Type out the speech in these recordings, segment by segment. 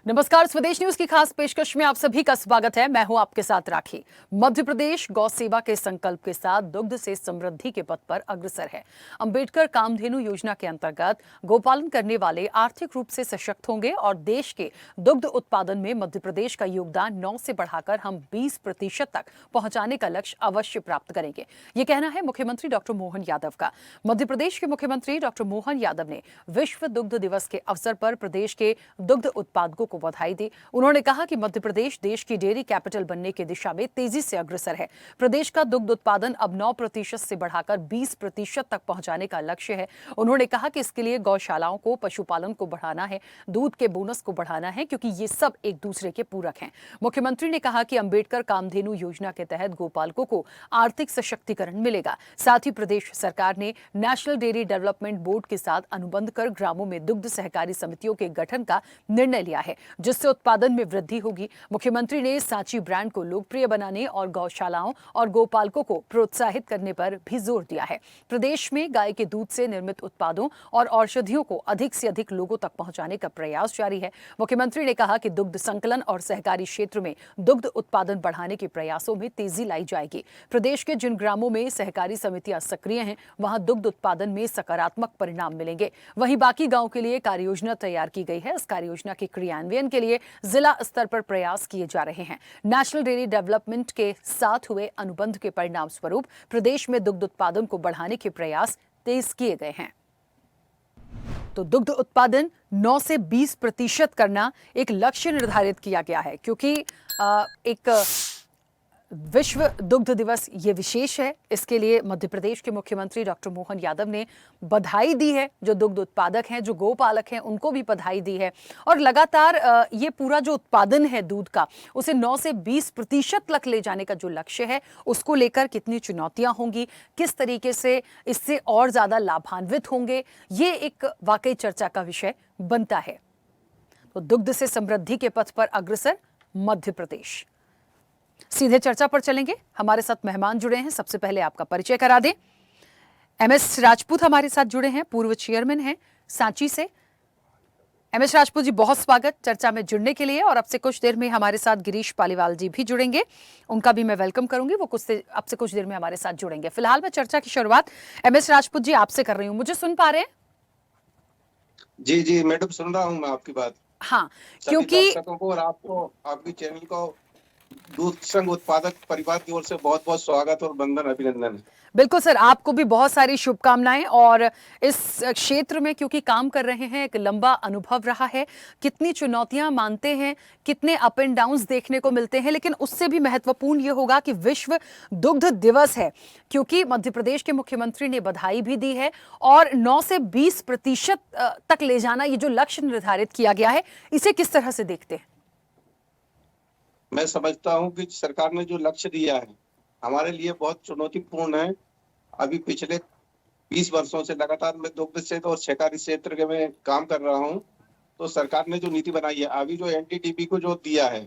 नमस्कार, स्वदेश न्यूज की खास पेशकश में आप सभी का स्वागत है। मैं हूं आपके साथ राखी। मध्य प्रदेश गौ सेवा के संकल्प के साथ दुग्ध से समृद्धि के पथ पर अग्रसर है। अंबेडकर कामधेनु योजना के अंतर्गत गोपालन करने वाले आर्थिक रूप से सशक्त होंगे और देश के दुग्ध उत्पादन में मध्य प्रदेश का योगदान 9 से बढ़ाकर हम 20% तक पहुंचाने का लक्ष्य अवश्य प्राप्त करेंगे। ये कहना है मुख्यमंत्री डॉक्टर मोहन यादव का। मध्य प्रदेश के मुख्यमंत्री डॉक्टर मोहन यादव ने विश्व दुग्ध दिवस के अवसर पर प्रदेश के दुग्ध उत्पादकों को बधाई दी। उन्होंने कहा कि मध्य प्रदेश देश की डेयरी कैपिटल बनने की दिशा में तेजी से अग्रसर है। प्रदेश का दुग्ध उत्पादन अब 9% से बढ़ाकर 20% तक पहुंचाने का लक्ष्य है। उन्होंने कहा कि इसके लिए गौशालाओं को, पशुपालन को बढ़ाना है, दूध के बोनस को बढ़ाना है, क्योंकि ये सब एक दूसरे के पूरक हैं। मुख्यमंत्री ने कहा कि अंबेडकर कामधेनु योजना के तहत गोपालकों को आर्थिक सशक्तिकरण मिलेगा। साथ ही प्रदेश सरकार ने नेशनल डेयरी डेवलपमेंट बोर्ड के साथ अनुबंध कर ग्रामों में दुग्ध सहकारी समितियों के गठन का निर्णय लिया है, जिससे उत्पादन में वृद्धि होगी। मुख्यमंत्री ने सांची ब्रांड को लोकप्रिय बनाने और गौशालाओं और गोपालकों को प्रोत्साहित करने पर भी जोर दिया है। प्रदेश में गाय के दूध से निर्मित उत्पादों और औषधियों को अधिक से अधिक लोगों तक पहुंचाने का प्रयास जारी है। मुख्यमंत्री ने कहा कि दुग्ध संकलन और सहकारी क्षेत्र में दुग्ध उत्पादन बढ़ाने के प्रयासों में तेजी लाई जाएगी। प्रदेश के जिन ग्रामों में सहकारी समितियां सक्रिय हैं, वहां दुग्ध उत्पादन में सकारात्मक परिणाम मिलेंगे। वहीं बाकी गांवों के लिए कार्ययोजना तैयार की गई है। इस कार्ययोजना के क्रियान्वयन के लिए जिला स्तर पर प्रयास किए जा रहे हैं। नेशनल डेयरी डेवलपमेंट के साथ हुए अनुबंध के परिणाम स्वरूप प्रदेश में दुग्ध उत्पादन को बढ़ाने के प्रयास तेज किए गए हैं। तो दुग्ध उत्पादन 9 से 20% करना एक लक्ष्य निर्धारित किया गया है, क्योंकि एक विश्व दुग्ध दिवस ये विशेष है। इसके लिए मध्य प्रदेश के मुख्यमंत्री डॉक्टर मोहन यादव ने बधाई दी है। जो दुग्ध उत्पादक हैं, जो गोपालक हैं, उनको भी बधाई दी है। और लगातार ये पूरा जो उत्पादन है दूध का, उसे 9 से 20% तक ले जाने का जो लक्ष्य है, उसको लेकर कितनी चुनौतियां होंगी, किस तरीके से इससे और ज्यादा लाभान्वित होंगे, ये एक वाकई चर्चा का विषय बनता है। तो दुग्ध से समृद्धि के पथ पर अग्रसर मध्य प्रदेश। सीधे चर्चा पर चलेंगे। हमारे साथ मेहमान जुड़े हैं। सबसे पहले आपका परिचय करा दें। एमएस राजपूत हमारे साथ जुड़े हैं, पूर्व चेयरमैन हैं सांची से। एमएस राजपूत जी, बहुत स्वागत चर्चा में जुड़ने के लिए। और अब से कुछ देर में हमारे साथ गिरीश पालीवाल जी भी जुड़ेंगे, उनका भी मैं वेलकम करूंगी। वो अब से कुछ देर में हमारे साथ जुड़ेंगे। फिलहाल मैं चर्चा की शुरुआत एमएस राजपूत जी आपसे कर रही हूँ। मुझे सुन पा रहे हैं? जी जी मैडम, सुन रहा हूँ मैं आपकी बात। हाँ, क्योंकि दर्शकों को और आपको, आपकी चैनल को दूध संघ उत्पादक परिवार की ओर से बहुत बहुत स्वागत और वंदन, अभिनंदन। बिल्कुल सर, आपको भी बहुत सारी शुभकामनाएं। और इस क्षेत्र में क्योंकि काम कर रहे हैं, एक लंबा अनुभव रहा है। कितनी चुनौतियां मानते हैं, कितने अप एंड डाउन्स देखने को मिलते हैं, लेकिन उससे भी महत्वपूर्ण ये होगा कि विश्व दुग्ध दिवस है, क्योंकि मध्य प्रदेश के मुख्यमंत्री ने बधाई भी दी है। और 9 से 20% तक ले जाना, ये जो लक्ष्य निर्धारित किया गया है, इसे किस तरह से देखते हैं? मैं समझता हूं कि सरकार ने जो लक्ष्य दिया है हमारे लिए बहुत चुनौतीपूर्ण है। अभी पिछले 20 वर्षों से लगातार मैं दुग्ध क्षेत्र और सहकारी क्षेत्र में काम कर रहा हूं। तो सरकार ने जो नीति बनाई है, अभी जो एनडीडीबी को जो दिया है,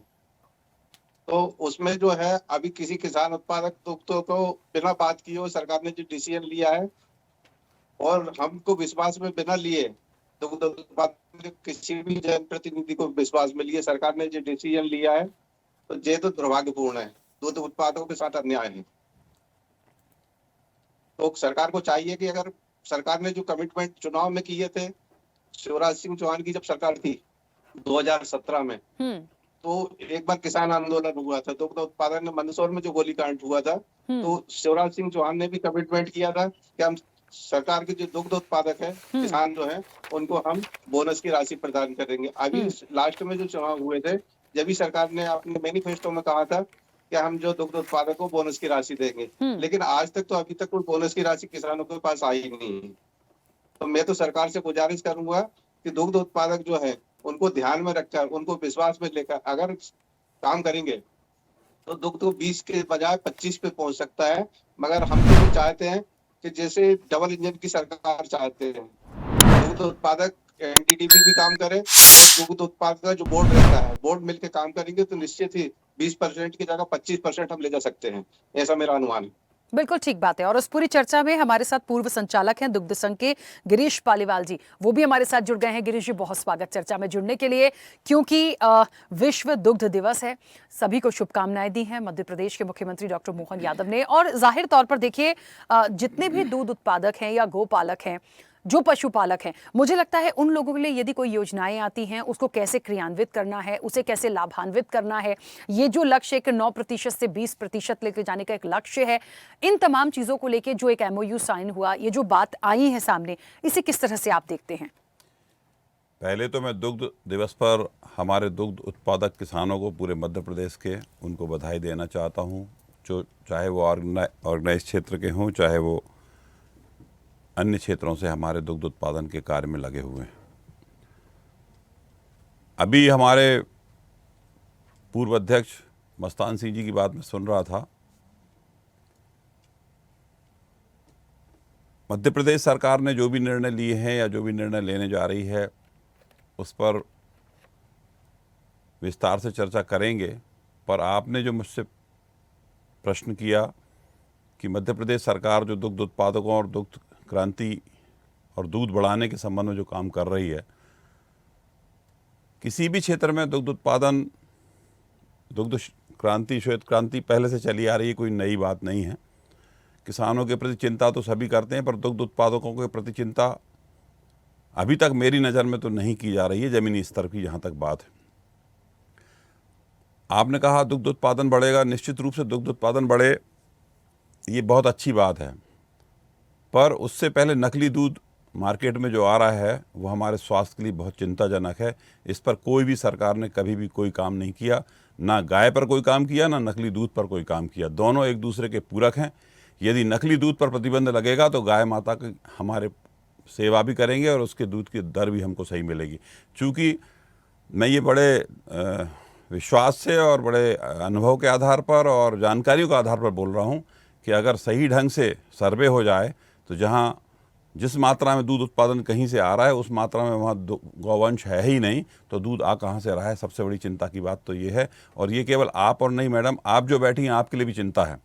तो उसमें जो है अभी किसी किसान उत्पादक दुग्ध को बिना बात किए सरकार ने जो डिसीजन लिया है, और हमको विश्वास में बिना लिए दुग्ध उत्पादक किसी भी जनप्रतिनिधि को विश्वास में लिए सरकार ने जो डिसीजन लिया है, तो ये तो दुर्भाग्यपूर्ण है। दूध उत्पादकों के साथ अन्याय है। तो सरकार को चाहिए कि अगर सरकार ने जो कमिटमेंट चुनाव में किए थे, शिवराज सिंह चौहान की जब सरकार थी 2017 में, तो एक बार किसान आंदोलन हुआ था, दुग्ध उत्पादन में मंदसौर में जो गोलीकांड हुआ था, तो शिवराज सिंह चौहान ने भी कमिटमेंट किया था कि हम सरकार के जो दुग्ध उत्पादक है, किसान जो है, उनको हम बोनस की राशि प्रदान करेंगे। अभी लास्ट में जो चुनाव हुए थे, जब भी सरकार ने अपने मैनिफेस्टो में कहा था कि हम जो दुग्ध उत्पादक को बोनस की राशि देंगे, लेकिन आज तक तो अभी तक कोई बोनस की राशि किसानों के पास आई ही नहीं। तो मैं तो सरकार से गुजारिश करूंगा कि दुग्ध उत्पादक जो है उनको ध्यान में रखकर, उनको विश्वास में लेकर अगर काम करेंगे तो दुग्ध को 20 के बजाय 25 पे पहुंच सकता है। मगर हम तो चाहते हैं कि जैसे डबल इंजन की सरकार चाहते हैं, दुग्ध उत्पादक एनडीडीबी भी काम करे, दुग्ध उत्पादक का जो बोर्ड रहता है, बोर्ड मिलकर काम करेंगे तो निश्चित ही 20% की जगह 25% हम ले जा सकते हैं। ऐसा मेरा अनुमान है। बिल्कुल ठीक बात है। और उस पूरी चर्चा में हमारे साथ पूर्व संचालक हैं दुग्ध संघ के गिरीश पालीवाल जी, वो भी हमारे साथ जुड़ गए हैं। गिरीश जी, बहुत स्वागत चर्चा में जुड़ने के लिए, क्योंकि विश्व दुग्ध दिवस है। सभी को शुभकामनाएं दी हैं मध्य प्रदेश के मुख्यमंत्री डॉक्टर मोहन यादव ने। और जाहिर तौर पर देखिए, जितने भी दूध उत्पादक हैं या गोपालक हैं, जो पशुपालक हैं, मुझे लगता है उन लोगों के लिए यदि कोई योजनाएं आती हैं, उसको कैसे क्रियान्वित करना है, उसे कैसे लाभान्वित करना है, ये जो लक्ष्य एक 9% से 20% लेकर जाने का एक लक्ष्य है, इन तमाम चीजों को लेकर जो एक MOU साइन हुआ, ये जो बात आई है सामने, इसे किस तरह से आप देखते हैं? पहले तो मैं दुग्ध दिवस पर हमारे दुग्ध उत्पादक किसानों को पूरे मध्य प्रदेश के उनको बधाई देना चाहता हूँ, जो चाहे वो ऑर्गेनाइज क्षेत्र के हों, चाहे वो अन्य क्षेत्रों से हमारे दुग्ध उत्पादन के कार्य में लगे हुए हैं। अभी हमारे पूर्व अध्यक्ष मस्तान सिंह जी की बात मैं सुन रहा था। मध्य प्रदेश सरकार ने जो भी निर्णय लिए हैं या जो भी निर्णय लेने जा रही है, उस पर विस्तार से चर्चा करेंगे। पर आपने जो मुझसे प्रश्न किया कि मध्य प्रदेश सरकार जो दुग्ध उत्पादकों और दुग्ध क्रांति और दूध बढ़ाने के संबंध में जो काम कर रही है, किसी भी क्षेत्र में दुग्ध उत्पादन, दुग्ध क्रांति, श्वेत क्रांति पहले से चली आ रही है, कोई नई बात नहीं है। किसानों के प्रति चिंता तो सभी करते हैं, पर दुग्ध उत्पादकों के प्रति चिंता अभी तक मेरी नज़र में तो नहीं की जा रही है, ज़मीनी स्तर की जहाँ तक बात है। आपने कहा दुग्ध उत्पादन बढ़ेगा, निश्चित रूप से दुग्ध उत्पादन बढ़े, ये बहुत अच्छी बात है। पर उससे पहले नकली दूध मार्केट में जो आ रहा है वो हमारे स्वास्थ्य के लिए बहुत चिंताजनक है। इस पर कोई भी सरकार ने कभी भी कोई काम नहीं किया, ना गाय पर कोई काम किया, ना नकली दूध पर कोई काम किया। दोनों एक दूसरे के पूरक हैं। यदि नकली दूध पर प्रतिबंध लगेगा तो गाय माता की हमारे सेवा भी करेंगे और उसके दूध की दर भी हमको सही मिलेगी। चूँकि मैं ये बड़े विश्वास से और बड़े अनुभव के आधार पर और जानकारियों के आधार पर बोल रहा हूँ कि अगर सही ढंग से सर्वे हो जाए तो जहाँ जिस मात्रा में दूध उत्पादन कहीं से आ रहा है उस मात्रा में वहाँ गौवंश है ही नहीं, तो दूध आ कहाँ से रहा है। सबसे बड़ी चिंता की बात तो ये है। और ये केवल आप और नहीं मैडम, आप जो बैठी हैं आपके लिए भी चिंता है।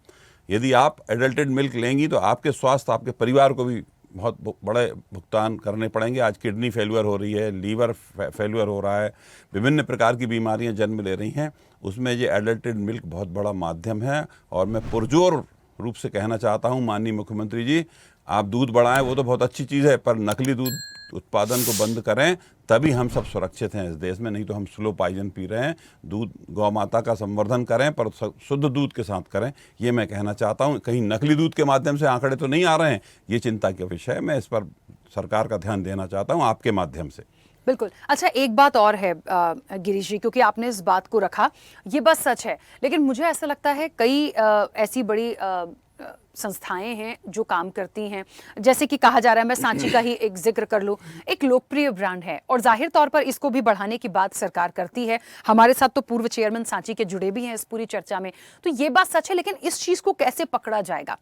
यदि आप एडल्टेड मिल्क लेंगी तो आपके स्वास्थ्य, आपके परिवार को भी बहुत बड़े भुगतान करने पड़ेंगे। आज किडनी फेल्यूर हो रही है, लीवर फेल्यूर हो रहा है, विभिन्न प्रकार की बीमारियां जन्म ले रही हैं। उसमें ये एडल्टेड मिल्क बहुत बड़ा माध्यम है। और मैं पुरजोर रूप से कहना चाहता हूं, माननीय मुख्यमंत्री जी, आप दूध बढ़ाएं, वो तो बहुत अच्छी चीज़ है, पर नकली दूध उत्पादन को बंद करें, तभी हम सब सुरक्षित हैं इस देश में। नहीं तो हम स्लो पॉइजन पी रहे हैं। दूध गौ माता का संवर्धन करें, पर शुद्ध दूध के साथ करें, ये मैं कहना चाहता हूं। कहीं नकली दूध के माध्यम से आंकड़े तो नहीं आ रहे हैं, ये चिंता का विषय है। मैं इस पर सरकार का ध्यान देना चाहता हूं आपके माध्यम से। बिल्कुल। अच्छा, एक बात और है गिरीश जी, क्योंकि आपने इस बात को रखा, ये बस सच है, लेकिन मुझे ऐसा लगता है कई ऐसी बड़ी संस्थाएं हैं जो काम करती हैं। जैसे कि कहा जा रहा है, मैं सांची का ही एक जिक्र कर लूं, एक लोकप्रिय ब्रांड है और जाहिर तौर पर इसको भी बढ़ाने की बात सरकार करती है। हमारे साथ तो पूर्व चेयरमैन सांची के जुड़े भी हैं इस पूरी चर्चा में, तो ये बात सच है। लेकिन इस चीज को कैसे पकड़ा जाएगा?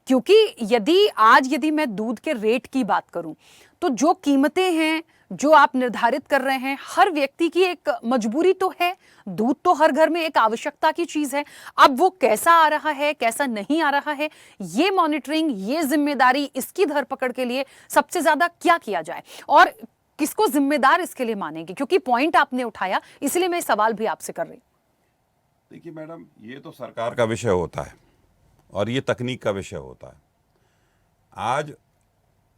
क्योंकि यदि मैं दूध के रेट की बात करूं, तो जो कीमतें हैं जो आप निर्धारित कर रहे हैं, हर व्यक्ति की एक मजबूरी तो है। दूध तो हर घर में एक आवश्यकता की चीज है। अब वो कैसा आ रहा है, कैसा नहीं आ रहा है, ये मॉनिटरिंग, ये जिम्मेदारी, इसकी धरपकड़ के लिए सबसे ज्यादा क्या किया जाए और किसको जिम्मेदार इसके लिए मानेंगे? क्योंकि पॉइंट आपने उठाया, इसलिए मैं सवाल भी आपसे कर रही हूं। देखिए मैडम, ये तो सरकार का विषय होता है और ये तकनीक का विषय होता है। आज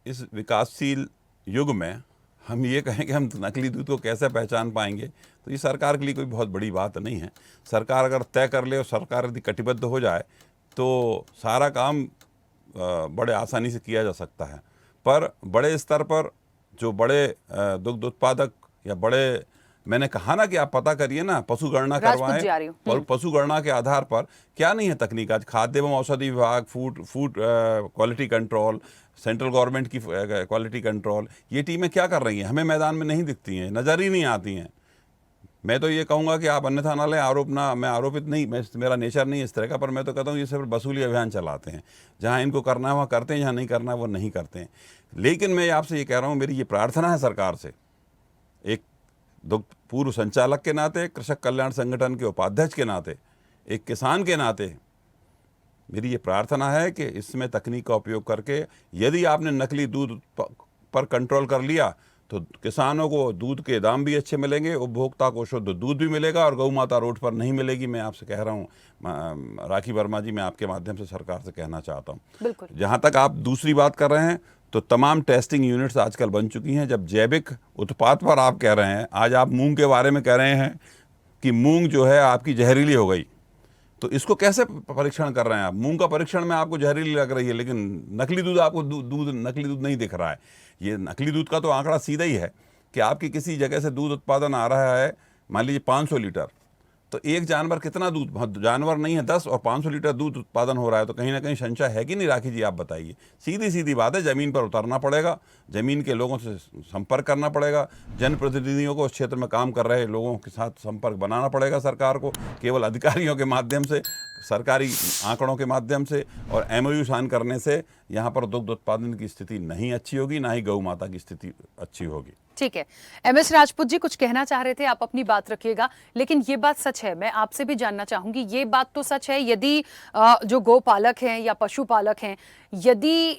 इस विकासशील युग में हम ये कहें कि हम नकली दूध को कैसे पहचान पाएंगे, तो ये सरकार के लिए कोई बहुत बड़ी बात नहीं है। सरकार अगर तय कर ले और सरकार यदि कटिबद्ध हो जाए तो सारा काम बड़े आसानी से किया जा सकता है। पर बड़े स्तर पर जो बड़े दुग्ध उत्पादक या बड़े, मैंने कहा ना कि आप पता करिए ना, पशु गणना करवाएं और पशु गणना के आधार पर क्या नहीं है तकनीक। आज खाद्य एवं औषधि विभाग, food quality control, central government की क्वालिटी कंट्रोल, ये टीमें क्या कर रही हैं? हमें मैदान में नहीं दिखती हैं, नज़र ही नहीं आती हैं। मैं तो ये कहूँगा कि आप अन्यथा ना लें, आरोप ना, मैं आरोपित नहीं, मेरा नेचर नहीं इस तरह का, पर मैं तो कहता हूँ ये सिर्फ वसूली अभियान चलाते हैं। जहाँ इनको करना है वहाँ करते हैं, जहाँ नहीं करना है वो नहीं करते हैं। लेकिन मैं आपसे ये कह रहा हूँ, मेरी ये प्रार्थना है सरकार से, एक दुग्ध पूर्व संचालक के नाते, कृषक कल्याण संगठन के उपाध्यक्ष के नाते, एक किसान के नाते, मेरी ये प्रार्थना है कि इसमें तकनीक का उपयोग करके यदि आपने नकली दूध पर कंट्रोल कर लिया तो किसानों को दूध के दाम भी अच्छे मिलेंगे, उपभोक्ता को शुद्ध दूध भी मिलेगा और गौ माता रोड पर नहीं मिलेगी। मैं आपसे कह रहा हूँ राखी वर्मा जी, मैं आपके माध्यम से सरकार से कहना चाहता हूँ। बिल्कुल। जहाँ तक आप दूसरी बात कर रहे हैं तो तमाम टेस्टिंग यूनिट्स आजकल बन चुकी हैं। जब जैविक उत्पाद पर आप कह रहे हैं, आज आप मूंग के बारे में कह रहे हैं कि मूंग जो है आपकी जहरीली हो गई, तो इसको कैसे परीक्षण कर रहे हैं आप? मूंग का परीक्षण में आपको जहरीली लग रही है, लेकिन नकली दूध आपको नकली दूध नहीं दिख रहा है। ये नकली दूध का तो आंकड़ा सीधा ही है कि आपकी किसी जगह से दूध उत्पादन आ रहा है, मान लीजिए 500 लीटर, तो एक जानवर कितना दूध, जानवर नहीं है 10 और 500 लीटर दूध उत्पादन हो रहा है, तो कहीं ना कहीं संशय है कि नहीं? राखी जी आप बताइए। सीधी सीधी बात है, ज़मीन पर उतरना पड़ेगा, ज़मीन के लोगों से संपर्क करना पड़ेगा, जनप्रतिनिधियों को उस क्षेत्र में काम कर रहे लोगों के साथ संपर्क बनाना पड़ेगा सरकार को, केवल अधिकारियों के माध्यम से, सरकारी आंकड़ों के माध्यम से और MOU साइन करने से यहाँ पर दुग्ध उत्पादन की स्थिति नहीं अच्छी होगी, ना ही गौ माता की स्थिति अच्छी होगी। ठीक है, MS राजपूत जी कुछ कहना चाह रहे थे, आप अपनी बात रखिएगा। लेकिन ये बात सच है, मैं आपसे भी जानना चाहूंगी, ये बात तो सच है, यदि जो गौपालक हैं या पशुपालक हैं, यदि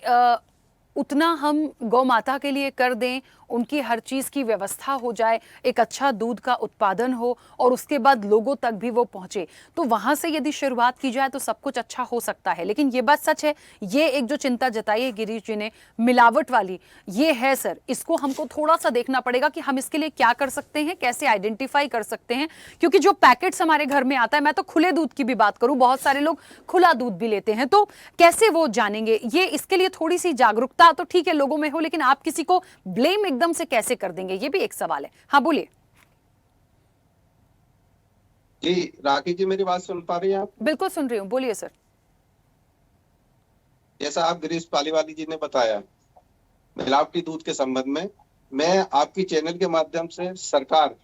उतना हम गौ माता के लिए कर दें, उनकी हर चीज़ की व्यवस्था हो जाए, एक अच्छा दूध का उत्पादन हो और उसके बाद लोगों तक भी वो पहुंचे, तो वहाँ से यदि शुरुआत की जाए तो सब कुछ अच्छा हो सकता है। लेकिन ये बात सच है, ये एक जो चिंता जताई है गिरीश जी ने मिलावट वाली, ये है सर, इसको हमको थोड़ा सा देखना पड़ेगा कि हम इसके लिए क्या कर सकते हैं, कैसे आइडेंटिफाई कर सकते हैं। क्योंकि जो पैकेट्स हमारे घर में आता है, मैं तो खुले दूध की भी बात करूं, बहुत सारे लोग खुला दूध भी लेते हैं, तो कैसे वो जानेंगे? ये इसके लिए थोड़ी सी जागरूकता तो ठीक है लोगों में हो, लेकिन आप किसी को ब्लेम एकदम से कैसे कर देंगे, ये भी एक सवाल है। हाँ बोलिए। जी राखी जी, मेरी बात सुन पा रही हैं आप? बिल्कुल सुन रही हूँ, बोलिए सर। जैसा आप गिरीश पालीवाली जी ने बताया मिलावटी दूध के संबंध में, मैं आपकी चैनल के माध्यम से सरकार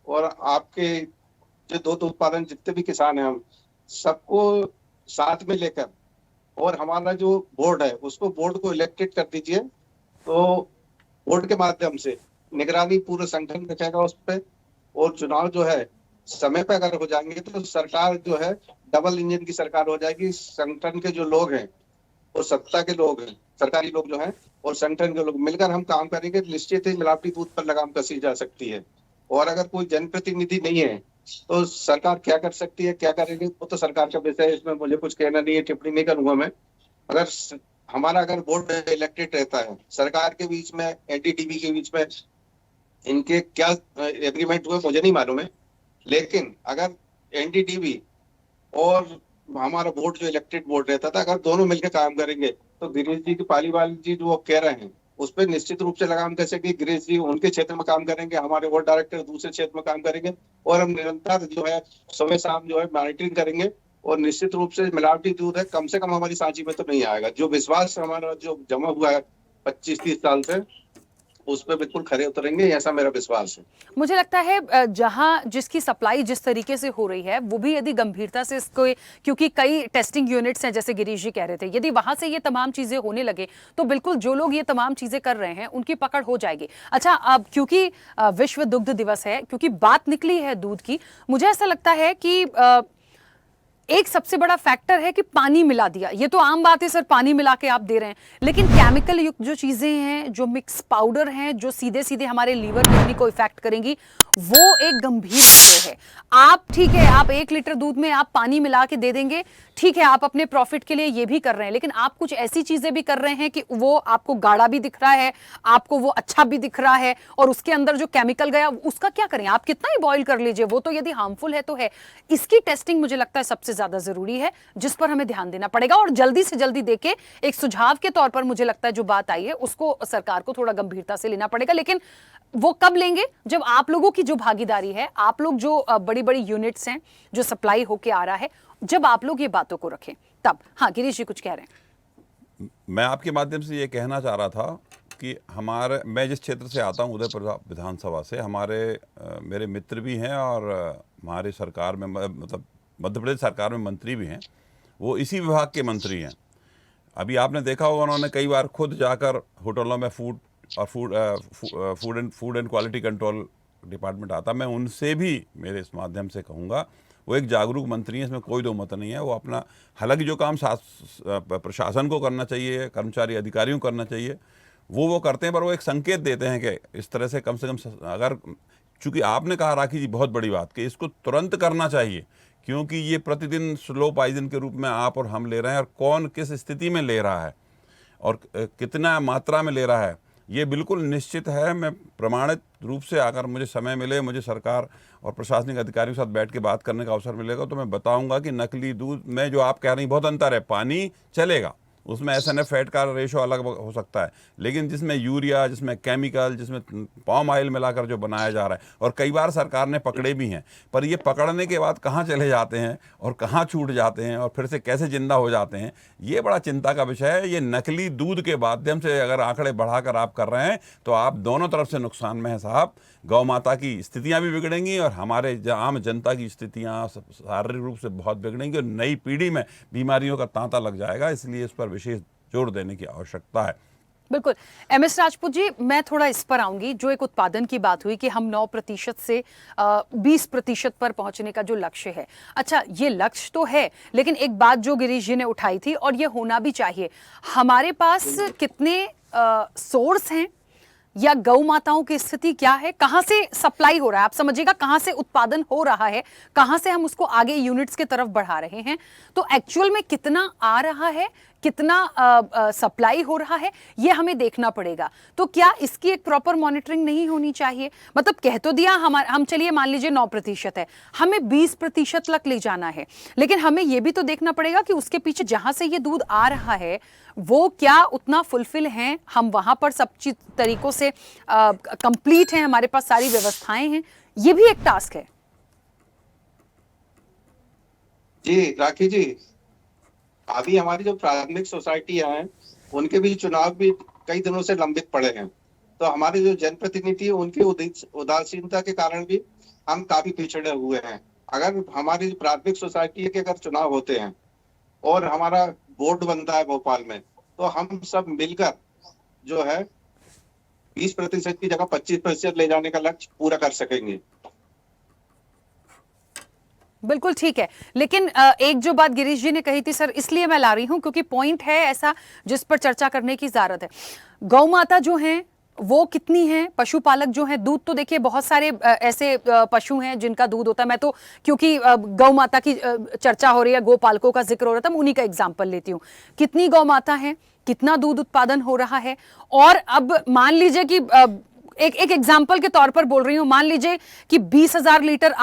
और आपके जो दूध उत्पादन जितने भी किसान हैं, हम सबको साथ में लेकर और हमारा जो बोर्ड है उसको, बोर्ड को इलेक्टेड कर दीजिए, तो बोर्ड के माध्यम से निगरानी पूरे संगठन रखेगा उस पर, और चुनाव जो है समय पे अगर हो जाएंगे तो सरकार जो है डबल इंजन की सरकार हो जाएगी। संगठन के जो लोग हैं और सत्ता के लोग हैं, सरकारी लोग जो हैं और संगठन के लोग मिलकर हम काम करेंगे, निश्चित ही मिलावटी दूध पर लगाम कसी जा सकती है। और अगर कोई जनप्रतिनिधि नहीं है तो सरकार क्या कर सकती है, क्या करेगी, वो तो सरकार का विषय है, इसमें मुझे कुछ कहना नहीं है, टिप्पणी नहीं करूंगा मैं। अगर बोर्ड इलेक्टेड रहता है, सरकार के बीच में, NDDB के बीच में इनके क्या एग्रीमेंट हुए मुझे नहीं मालूम है, लेकिन अगर NDDB और हमारा बोर्ड जो इलेक्टेड बोर्ड रहता था, अगर दोनों मिलकर काम करेंगे तो गिरीश जी की पालीवाल जी जो कह रहे हैं उस पर निश्चित रूप से लगाम कसेगी। गिरीश जी उनके क्षेत्र में काम करेंगे, हमारे बोर्ड डायरेक्टर दूसरे क्षेत्र में काम करेंगे, और हम निरंतर जो है सुबह शाम जो है मॉनिटरिंग करेंगे, और निश्चित रूप से मिलावटी दूध है कम से कम हमारी सांची में तो नहीं आएगा। जो विश्वास हमारा जो जमा हुआ है 25-30 साल से, उस पर बिल्कुल खरे उतरेंगे, ऐसा मेरा विश्वास है। मुझे लगता है जहां जिसकी सप्लाई जिस तरीके से हो रही है, वो भी यदि गंभीरता से इसको, क्योंकि कई टेस्टिंग यूनिट्स हैं जैसे गिरीश जी कह रहे थे, यदि वहां से ये तमाम चीजें होने लगे तो बिल्कुल जो लोग ये तमाम चीजें कर रहे हैं उनकी पकड़ हो जाएगी। अच्छा, अब क्योंकि विश्व दुग्ध दिवस है, क्योंकि बात निकली है दूध की, मुझे ऐसा लगता है कि एक सबसे बड़ा फैक्टर है कि पानी मिला दिया। ये तो आम बात है सर, पानी मिला के आप दे रहे हैं, लेकिन केमिकल युक्त जो चीजें हैं, जो मिक्स पाउडर हैं, जो सीधे सीधे हमारे लीवर किडनी को इफेक्ट करेंगी, वो एक गंभीर विषय है। आप ठीक है, आप 1 लीटर दूध में आप पानी मिला के दे देंगे, ठीक है, आप अपने प्रॉफिट के लिए ये भी कर रहे हैं, लेकिन आप कुछ ऐसी चीजें भी कर रहे हैं कि वो आपको गाढ़ा भी दिख रहा है, आपको वो अच्छा भी दिख रहा है, और उसके अंदर जो केमिकल गया उसका क्या करें? आप कितना ही बॉईल कर लीजिए, वो तो यदि हार्मफुल है तो है। इसकी टेस्टिंग मुझे लगता है सबसे ज्यादा जरूरी है, जिस पर हमें ध्यान देना पड़ेगा, और जल्दी से जल्दी देके एक सुझाव के तौर पर मुझे लगता है जो बात आई है उसको सरकार को थोड़ा गंभीरता से लेना पड़ेगा। लेकिन वो कब लेंगे? जब आप लोगों की जो भागीदारी है, आप लोग जो बड़ी बड़ी यूनिट्स हैं जो सप्लाई होके आ रहा है, जब आप लोग ये बातों को रखें तब। हाँ गिरीश जी कुछ कह रहे हैं। मैं आपके माध्यम से ये कहना चाह रहा था कि मैं जिस क्षेत्र से आता हूँ, उदयपुर विधानसभा से, मेरे मित्र भी हैं और हमारे सरकार में, मतलब मध्य प्रदेश सरकार में मंत्री भी हैं, वो इसी विभाग के मंत्री हैं। अभी आपने देखा होगा, उन्होंने कई बार खुद जाकर होटलों में food and quality control department आता, मैं उनसे भी मेरे इस माध्यम से कहूँगा वो एक जागरूक मंत्री हैं, इसमें कोई दो मत नहीं है। वो अपना, हालांकि जो काम प्रशासन को करना चाहिए, कर्मचारी अधिकारियों को करना चाहिए, वो करते हैं, पर वो एक संकेत देते हैं कि इस तरह से कम अगर, चूंकि आपने कहा राखी जी बहुत बड़ी बात कि इसको तुरंत करना चाहिए, क्योंकि ये प्रतिदिन स्लो पॉइजन के रूप में आप और हम ले रहे हैं, और कौन किस स्थिति में ले रहा है और कितना मात्रा में ले रहा है, ये बिल्कुल निश्चित है। मैं प्रमाणित रूप से, अगर मुझे समय मिले, मुझे सरकार और प्रशासनिक अधिकारियों के साथ बैठ के बात करने का अवसर मिलेगा, तो मैं बताऊंगा कि नकली दूध में जो आप कह रही हैं बहुत अंतर है। पानी चलेगा, उसमें एसएनएफ फैट का रेशो अलग हो सकता है, लेकिन जिसमें यूरिया, जिसमें केमिकल, जिसमें पाम ऑयल मिलाकर जो बनाया जा रहा है, और कई बार सरकार ने पकड़े भी हैं, पर ये पकड़ने के बाद कहाँ चले जाते हैं और कहाँ छूट जाते हैं और फिर से कैसे जिंदा हो जाते हैं, ये बड़ा चिंता का विषय है। ये नकली दूध के माध्यम से अगर आंकड़े बढ़ाकर आप कर रहे हैं, तो आप दोनों तरफ से नुकसान में हैं साहब। गौ माता की स्थितियां भी बिगड़ेंगी और हमारे आम जनता की स्थितियां शारीरिक रूप से बहुत बिगड़ेंगी, और नई पीढ़ी में बीमारियों का तांता लग जाएगा। इसलिए इस पर विशेष जोर देने की आवश्यकता है। बिल्कुल। एमएस राजपूत जी, मैं थोड़ा इस पर आऊंगी। जो एक उत्पादन की बात हुई कि हम 9% से 20% पर पहुंचने का जो लक्ष्य है, अच्छा ये लक्ष्य तो है, लेकिन एक बात जो गिरीश जी ने उठाई थी, और ये होना भी चाहिए, हमारे पास कितने सोर्स हैं, या गौ माताओं की स्थिति क्या है, कहां से सप्लाई हो रहा है, आप समझिएगा कहां से उत्पादन हो रहा है, कहां से हम उसको आगे यूनिट्स की तरफ बढ़ा रहे हैं, तो एक्चुअल में कितना आ रहा है, कितना सप्लाई हो रहा है, ये हमें देखना पड़ेगा। तो क्या इसकी एक प्रॉपर मॉनिटरिंग नहीं होनी चाहिए? मतलब कह तो दिया हम चलिए मान लीजिए 9% है, हमें 20% तक ले जाना है, लेकिन हमें यह भी तो देखना पड़ेगा कि उसके पीछे जहां से ये दूध आ रहा है वो क्या उतना फुलफिल हैं, हम वहां पर सब चीज तरीकों से कंप्लीट हैं, हमारे पास सारी व्यवस्थाएं हैं, ये भी एक टास्क है। जी राखी जी, अभी हमारी जो प्राथमिक सोसाइटियां हैं, उनके भी चुनाव भी कई दिनों से लंबित पड़े हैं, तो हमारे जो जनप्रतिनिधि उनकी उदासीनता के कारण भी हम काफी पिछड़े हुए हैं। अगर हमारी प्राथमिक सोसाइटी के अगर चुनाव होते हैं और हमारा बोर्ड बनता है भोपाल में, तो हम सब मिलकर जो है 20% की जगह 25% ले जाने का लक्ष्य पूरा कर सकेंगे। बिल्कुल ठीक है, लेकिन एक जो बात गिरीश जी ने कही थी सर, इसलिए मैं ला रही हूं क्योंकि पॉइंट है ऐसा जिस पर चर्चा करने की जरूरत है। गौ माता जो हैं वो कितनी हैं, पशुपालक जो हैं, दूध तो देखिए बहुत सारे ऐसे पशु हैं जिनका दूध होता है। मैं तो क्योंकि गौ माता की चर्चा हो रही है, गोपालकों का जिक्र हो रहा था, मैं उन्हीं का एग्जाम्पल लेती हूँ। कितनी गौ माता है, कितना दूध उत्पादन हो रहा है, और अब मान लीजिए कि एक एग्जाम्पल के तौर पर बोल रही हूं, मान लीजिए कि 20,000 लीटर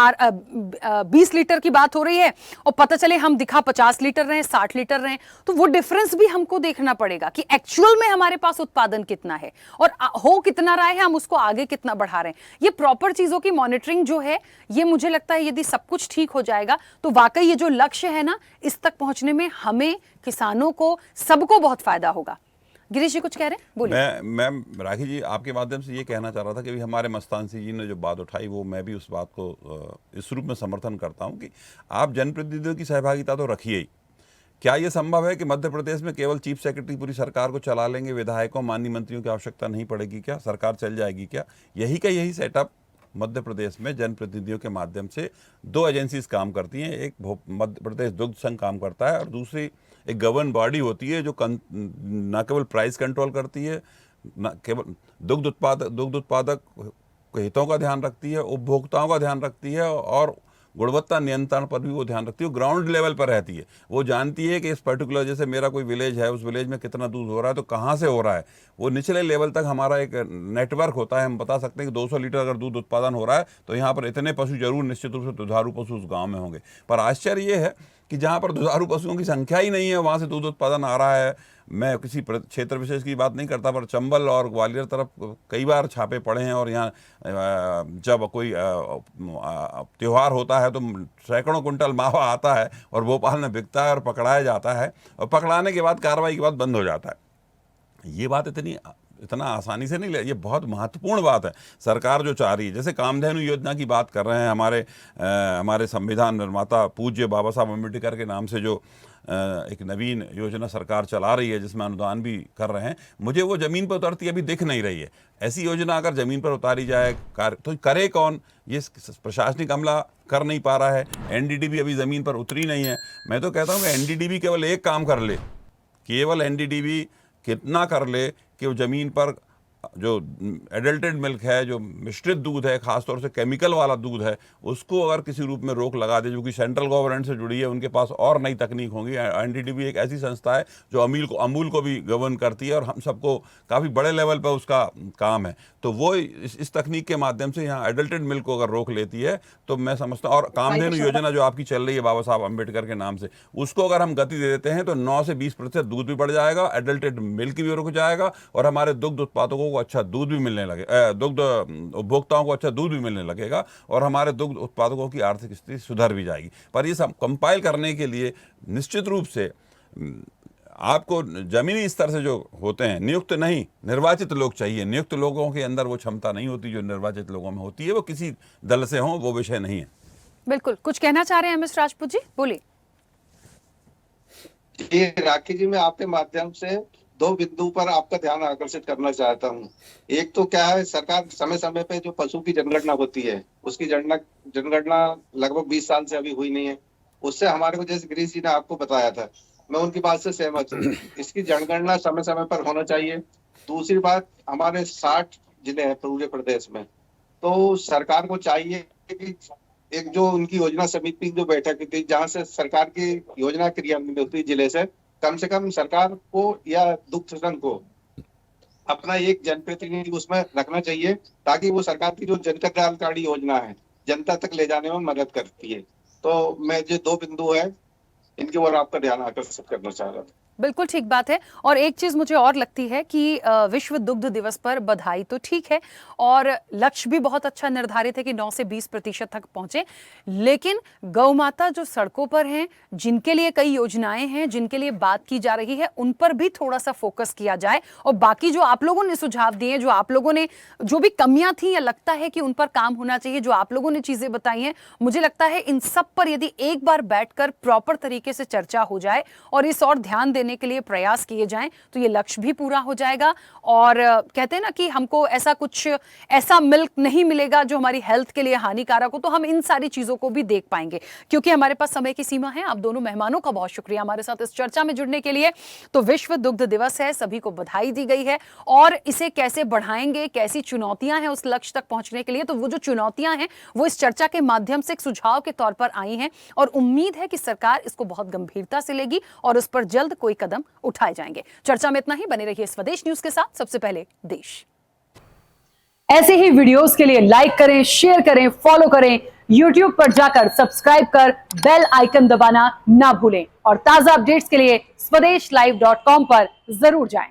20 लीटर की बात हो रही है और पता चले हम दिखा 50 लीटर रहे, 60 लीटर रहे, तो वो डिफरेंस भी हमको देखना पड़ेगा कि एक्चुअल में हमारे पास उत्पादन कितना है और हो कितना रहा है, हम उसको आगे कितना बढ़ा रहे हैं। ये प्रॉपर चीजों की मॉनिटरिंग जो है, ये मुझे लगता है यदि सब कुछ ठीक हो जाएगा तो वाकई ये जो लक्ष्य है ना, इस तक पहुंचने में हमें, किसानों को, सबको बहुत फायदा होगा। गिरीश जी कुछ कह रहे हैं, बोलिए। मैं राखी जी आपके माध्यम से ये कहना चाह रहा था कि हमारे मस्तान सिंह जी ने जो बात उठाई, वो मैं भी उस बात को इस रूप में समर्थन करता हूं कि आप जनप्रतिनिधियों की सहभागिता तो रखिए ही। क्या ये संभव है कि मध्य प्रदेश में केवल चीफ सेक्रेटरी पूरी सरकार को चला लेंगे, विधायकों, माननीय मंत्रियों की आवश्यकता नहीं पड़ेगी क्या, सरकार चल जाएगी क्या? यही का यही सेटअप मध्य प्रदेश में जनप्रतिनिधियों के माध्यम से 2 एजेंसीज काम करती हैं। एक मध्य प्रदेश दुग्ध संघ काम करता है और दूसरी एक गवर्न बॉडी होती है जो न केवल प्राइस कंट्रोल करती है, न केवल दुग्ध उत्पादक हितों का ध्यान रखती है, उपभोक्ताओं का ध्यान रखती है और गुणवत्ता नियंत्रण पर भी वो ध्यान रखती है। वो ग्राउंड लेवल पर रहती है, वो जानती है कि इस पर्टिकुलर, जैसे मेरा कोई विलेज है, उस विलेज में कितना दूध हो रहा है, तो कहाँ से हो रहा है। वो निचले लेवल तक हमारा एक नेटवर्क होता है, हम बता सकते हैं कि 200 लीटर अगर दूध उत्पादन हो रहा है तो यहाँ पर इतने पशु जरूर निश्चित रूप से दुधारू पशु उस गाँव में होंगे। पर आश्चर्य ये है कि जहाँ पर दुधारू पशुओं की संख्या ही नहीं है, वहाँ से दूध उत्पादन आ रहा है। मैं किसी क्षेत्र विशेष की बात नहीं करता, पर चंबल और ग्वालियर तरफ कई बार छापे पड़े हैं और यहाँ जब कोई त्यौहार होता है तो सैकड़ों कुंटल मावा आता है और भोपाल में बिकता है और पकड़ाया जाता है, और पकड़ाने के बाद कार्रवाई के बाद बंद हो जाता है। ये बात इतनी इतना आसानी से नहीं ले, ये बहुत महत्वपूर्ण बात है। सरकार जो चाह रही है, जैसे कामधेनु योजना की बात कर रहे हैं, हमारे संविधान निर्माता पूज्य बाबा साहब अम्बेडकर के नाम से जो एक नवीन योजना सरकार चला रही है, जिसमें अनुदान भी कर रहे हैं, मुझे वो ज़मीन पर उतरती अभी दिख नहीं रही है। ऐसी योजना अगर ज़मीन पर उतारी जाए तो करे कौन? ये प्रशासनिक अमला कर नहीं पा रहा है। एनडीडीबी अभी ज़मीन पर उतरी नहीं है। मैं तो कहता हूँ कि एनडीडीबी केवल एक काम कर ले, केवल एनडीडीबी कितना कर ले कि वो ज़मीन पर जो एडल्टेड मिल्क है, जो मिश्रित दूध है, ख़ासतौर से केमिकल वाला दूध है, उसको अगर किसी रूप में रोक लगा दे, जो कि सेंट्रल गवर्नमेंट से जुड़ी है, उनके पास और नई तकनीक होंगी। एनडीडीबी एक ऐसी संस्था है जो अमूल को भी गवर्न करती है और हम सबको काफ़ी बड़े लेवल पर उसका काम है। तो वो इस तकनीक के माध्यम से यहाँ एडल्टेड मिल्क को अगर रोक लेती है तो मैं समझता हूँ, और कामधेनु योजना जो आपकी चल रही है बाबा साहब अम्बेडकर के नाम से, उसको अगर हम गति दे देते हैं तो 9 से 20% दूध भी बढ़ जाएगा, एडल्टेड मिल्क भी रुक जाएगा और हमारे दुग्ध उत्पादकों को अच्छा दूध भी मिलने लगे, दुग्ध उपभोक्ताओं को अच्छा दूध भी मिलने लगेगा और हमारे दुग्ध उत्पादकों की आर्थिक स्थिति सुधर भी जाएगी। पर ये सब कंपाइल करने के लिए निश्चित रूप से आपको जमीनी स्तर से जो होते हैं, नियुक्त नहीं निर्वाचित लोग चाहिए। नियुक्त लोगों के अंदर वो क्षमता नहीं होती जो निर्वाचित लोगों में होती है। वो किसी दल से हों, वो विषय नहीं है। बिल्कुल, कुछ कहना चाह रहे हैं एमएस राजपूत जी, बोलिए। जी राखी जी, मैं आपके माध्यम से 2 बिंदु पर आपका ध्यान आकर्षित करना चाहता हूँ। एक तो क्या है, सरकार समय समय पे जो पशु की जनगणना होती है, उसकी जनगणना लगभग 20 साल से अभी हुई नहीं है। उससे हमारे को, जैसे गिरीश जी ने आपको बताया था, मैं उनकी बात से सहमत हूँ। इसकी जनगणना समय समय पर होना चाहिए। दूसरी बात, हमारे 60 जिले हैं पूरे प्रदेश में, तो सरकार को चाहिए कि एक जो उनकी योजना समिति जो बैठक थी, जहाँ से सरकार की योजना क्रियान्वित होती है जिले से कम सरकार को या दुग्ध संघ को अपना एक जनप्रतिनिधि उसमें रखना चाहिए, ताकि वो सरकार की जो जन कल्याणकारी योजना है जनता तक ले जाने में मदद करती है। तो मैं जो 2 बिंदु है, इनकी ओर आपका ध्यान आकर्षित करना चाह रहा था। बिल्कुल ठीक बात है। और एक चीज मुझे और लगती है कि विश्व दुग्ध दिवस पर बधाई तो ठीक है और लक्ष्य भी बहुत अच्छा निर्धारित है कि 9 से 20% तक पहुंचे, लेकिन गौ माता जो सड़कों पर हैं, जिनके लिए कई योजनाएं हैं, जिनके लिए बात की जा रही है, उन पर भी थोड़ा सा फोकस किया जाए। और बाकी जो आप लोगों ने सुझाव दिए, जो आप लोगों ने जो भी कमियां थी या लगता है कि उन पर काम होना चाहिए, जो आप लोगों ने चीजें बताई हैं, मुझे लगता है इन सब पर यदि एक बार बैठकर प्रॉपर तरीके से चर्चा हो जाए और इस और ध्यान देने के लिए प्रयास किए जाएं तो ये लक्ष्य भी पूरा हो जाएगा। और कहते हैं ना कि हमको ऐसा मिल्क नहीं मिलेगा जो हमारी हेल्थ के लिए हानिकारक हो, तो हम इन सारी चीजों को भी देख पाएंगे। क्योंकि हमारे पास समय की सीमा है। आप दोनों मेहमानों का बहुत शुक्रिया हमारे साथ इस चर्चा में जुड़ने के लिए। तो विश्व दुग्ध दिवस है, सभी को बधाई दी गई है और इसे कैसे बढ़ाएंगे, कैसी चुनौतियां हैं उस लक्ष्य तक पहुंचने के लिए, तो वो जो चुनौतियां हैं वो इस चर्चा के माध्यम से एक सुझाव के तौर पर आई हैं और उम्मीद है कि सरकार इसको बहुत गंभीरता से लेगी और उस पर जल्द कोई कदम उठाए जाएंगे। चर्चा में इतना ही। बने रहिए स्वदेश न्यूज के साथ। सबसे पहले देश। ऐसे ही वीडियोस के लिए लाइक करें, शेयर करें, फॉलो करें। YouTube पर जाकर सब्सक्राइब कर बेल आइकन दबाना ना भूलें और ताजा अपडेट्स के लिए स्वदेशलाइव.com पर जरूर जाएं।